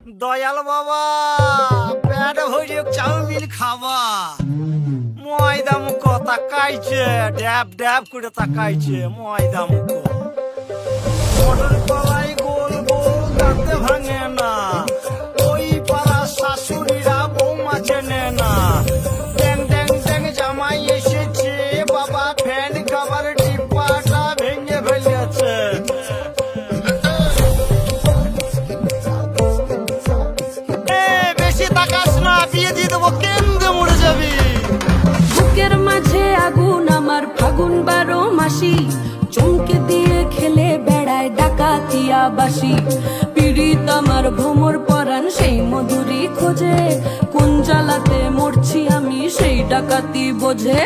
দয়াল বাবা পেট ভরে চাউমিন খাবা ময়দা মুখ তাকাইছে ড্যাব ড্যাব করে তাকাইছে ময়দা মুখ মটর কলাই গোল গোল কাটতে ভাঙে না ওই পাড়া শাশুড়িরা বৌমা চেনে না ড্যাং ড্যাং ড্যাং জামাই এসেছে বাবা ফ্যান খাবার ডিব্বাটা ভেঙে ফেলেছে বেশি তাকাস না বিয়ে দিয়ে দেবো কেন্দ্রে মরে যাবি বুকের মাঝে আগুন আমার ফাগুন 12 মাসি চমকে দিয়ে খেলে বেড়ায় ডাকাতিয়া বাসি পীড়িত আমার ভ্রমর পরাণ সেই মধুরি খোঁজে কোন জ্বালাতে মরছি আমি সেই ডাকাতি বোঝে